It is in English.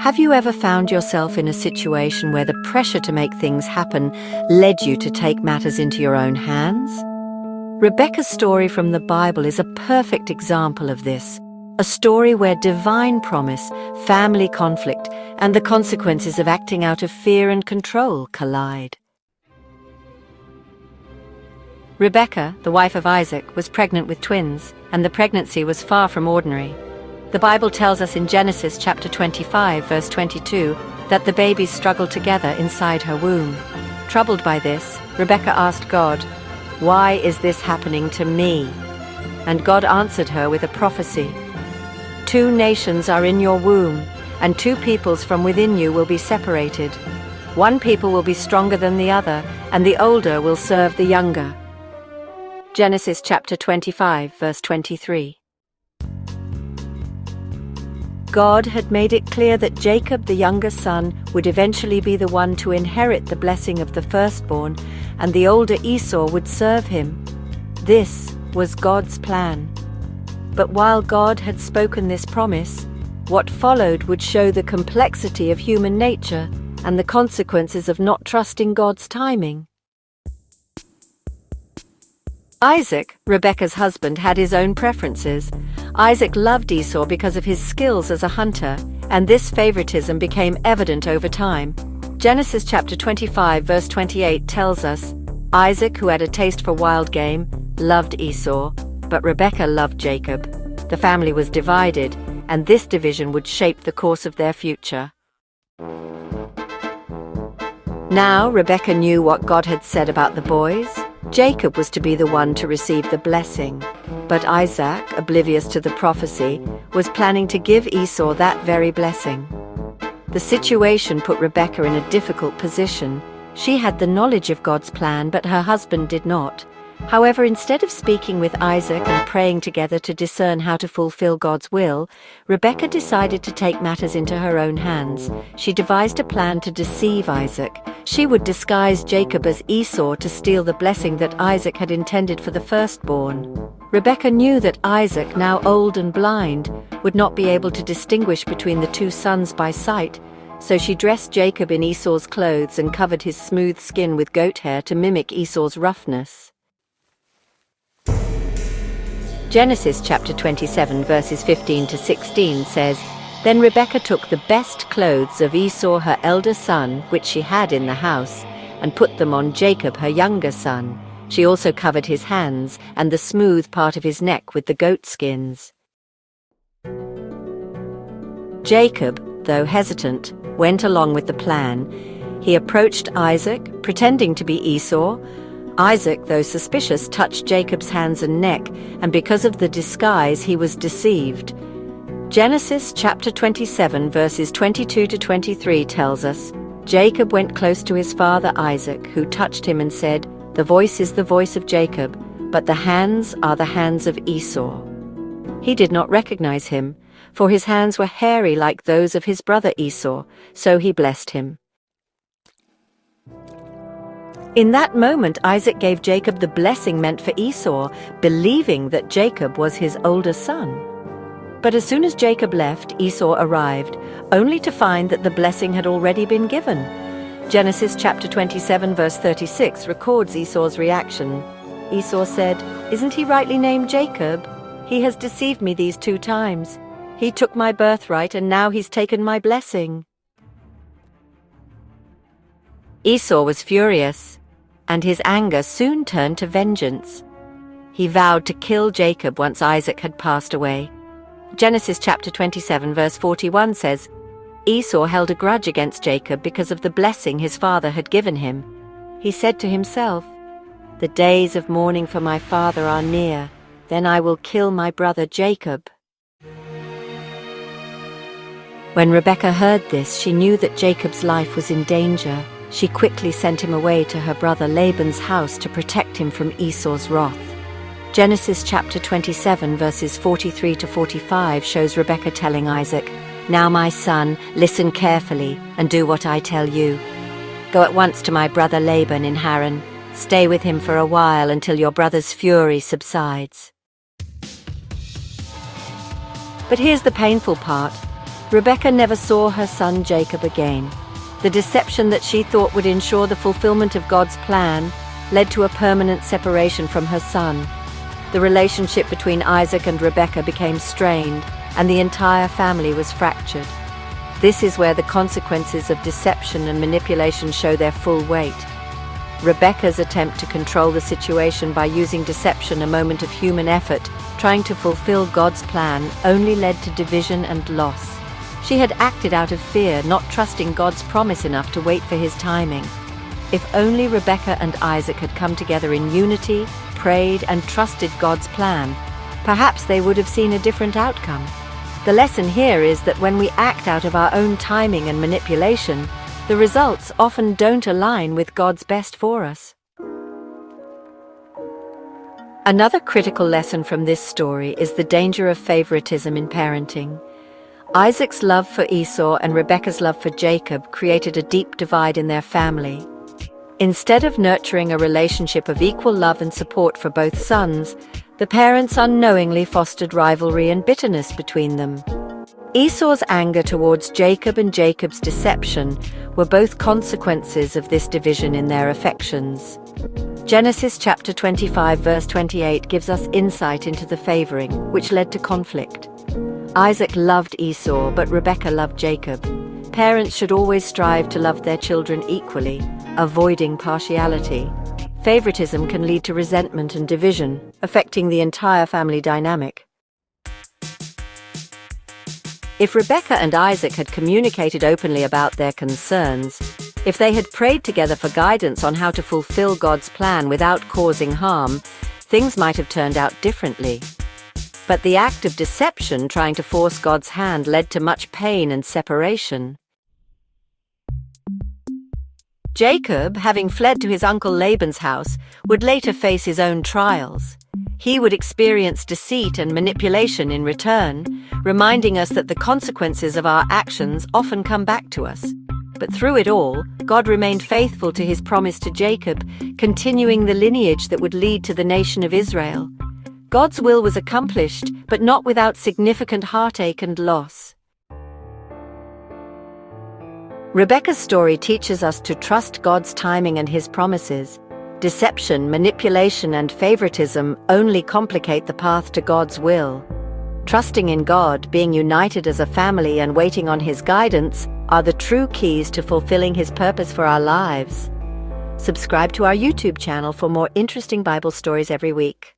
Have you ever found yourself in a situation where the pressure to make things happen led you to take matters into your own hands? Rebecca's story from the Bible is a perfect example of this. A story where divine promise, family conflict, and the consequences of acting out of fear and control collide. Rebecca, the wife of Isaac, was pregnant with twins, and the pregnancy was far from ordinary. The Bible tells us in Genesis chapter 25, verse 22, that the babies struggled together inside her womb. Troubled by this, Rebecca asked God, "Why is this happening to me?" And God answered her with a prophecy. "Two nations are in your womb, and two peoples from within you will be separated. One people will be stronger than the other, and the older will serve the younger." Genesis chapter 25, verse 23. God had made it clear that Jacob, the younger son, would eventually be the one to inherit the blessing of the firstborn, and the older Esau would serve him. This was God's plan. But while God had spoken this promise, what followed would show the complexity of human nature and the consequences of not trusting God's timing. Isaac, Rebecca's husband, had his own preferences. Isaac loved Esau because of his skills as a hunter, and this favoritism became evident over time. Genesis chapter 25, verse 28 tells us, Isaac, who had a taste for wild game, loved Esau, but Rebecca loved Jacob. The family was divided, and this division would shape the course of their future. Now Rebecca knew what God had said about the boys. Jacob was to be the one to receive the blessing, but Isaac, oblivious to the prophecy, was planning to give Esau that very blessing. The situation put Rebecca in a difficult position. She had the knowledge of God's plan, but her husband did not. However, instead of speaking with Isaac and praying together to discern how to fulfill God's will, Rebecca decided to take matters into her own hands. She devised a plan to deceive Isaac. She would disguise Jacob as Esau to steal the blessing that Isaac had intended for the firstborn. Rebecca knew that Isaac, now old and blind, would not be able to distinguish between the two sons by sight, so she dressed Jacob in Esau's clothes and covered his smooth skin with goat hair to mimic Esau's roughness. Genesis chapter 27, verses 15 to 16 says, Then Rebekah took the best clothes of Esau her elder son, which she had in the house, and put them on Jacob her younger son. She also covered his hands and the smooth part of his neck with the goat skins. Jacob, though hesitant, went along with the plan. He approached Isaac, pretending to be Esau. Isaac, though suspicious, touched Jacob's hands and neck, and because of the disguise he was deceived. Genesis chapter 27, verses 22 to 23 tells us, Jacob went close to his father Isaac, who touched him and said, The voice is the voice of Jacob, but the hands are the hands of Esau. He did not recognize him, for his hands were hairy like those of his brother Esau, so he blessed him. In that moment, Isaac gave Jacob the blessing meant for Esau, believing that Jacob was his older son. But as soon as Jacob left, Esau arrived, only to find that the blessing had already been given. Genesis chapter 27, verse 36 records Esau's reaction. Esau said, Isn't he rightly named Jacob? He has deceived me these 2 times. He took my birthright, and now he's taken my blessing. Esau was furious, and his anger soon turned to vengeance. He vowed to kill Jacob once Isaac had passed away. Genesis chapter 27, verse 41 says, Esau held a grudge against Jacob because of the blessing his father had given him. He said to himself, The days of mourning for my father are near, then I will kill my brother Jacob. When Rebekah heard this, she knew that Jacob's life was in danger. She quickly sent him away to her brother Laban's house to protect him from Esau's wrath. Genesis chapter 27, verses 43 to 45 shows Rebekah telling Isaac, Now my son, listen carefully and do what I tell you. Go at once to my brother Laban in Haran. Stay with him for a while until your brother's fury subsides. But here's the painful part. Rebekah never saw her son Jacob again. The deception that she thought would ensure the fulfillment of God's plan led to a permanent separation from her son. The relationship between Isaac and Rebekah became strained, and the entire family was fractured. This is where the consequences of deception and manipulation show their full weight. Rebekah's attempt to control the situation by using deception, a moment of human effort, trying to fulfill God's plan, only led to division and loss. She had acted out of fear, not trusting God's promise enough to wait for his timing. If only Rebekah and Isaac had come together in unity, prayed, and trusted God's plan, perhaps they would have seen a different outcome. The lesson here is that when we act out of our own timing and manipulation, the results often don't align with God's best for us. Another critical lesson from this story is the danger of favoritism in parenting. Isaac's love for Esau and Rebekah's love for Jacob created a deep divide in their family. Instead of nurturing a relationship of equal love and support for both sons, the parents unknowingly fostered rivalry and bitterness between them. Esau's anger towards Jacob and Jacob's deception were both consequences of this division in their affections. Genesis chapter 25 verse 28 gives us insight into the favoring, which led to conflict. Isaac loved Esau, but Rebekah loved Jacob. Parents should always strive to love their children equally, avoiding partiality. Favoritism can lead to resentment and division, affecting the entire family dynamic. If Rebekah and Isaac had communicated openly about their concerns, if they had prayed together for guidance on how to fulfill God's plan without causing harm, things might have turned out differently. But the act of deception, trying to force God's hand, led to much pain and separation. Jacob, having fled to his uncle Laban's house, would later face his own trials. He would experience deceit and manipulation in return, reminding us that the consequences of our actions often come back to us. But through it all, God remained faithful to his promise to Jacob, continuing the lineage that would lead to the nation of Israel. God's will was accomplished, but not without significant heartache and loss. Rebekah's story teaches us to trust God's timing and his promises. Deception, manipulation, and favoritism only complicate the path to God's will. Trusting in God, being united as a family, and waiting on his guidance are the true keys to fulfilling his purpose for our lives. Subscribe to our YouTube channel for more interesting Bible stories every week.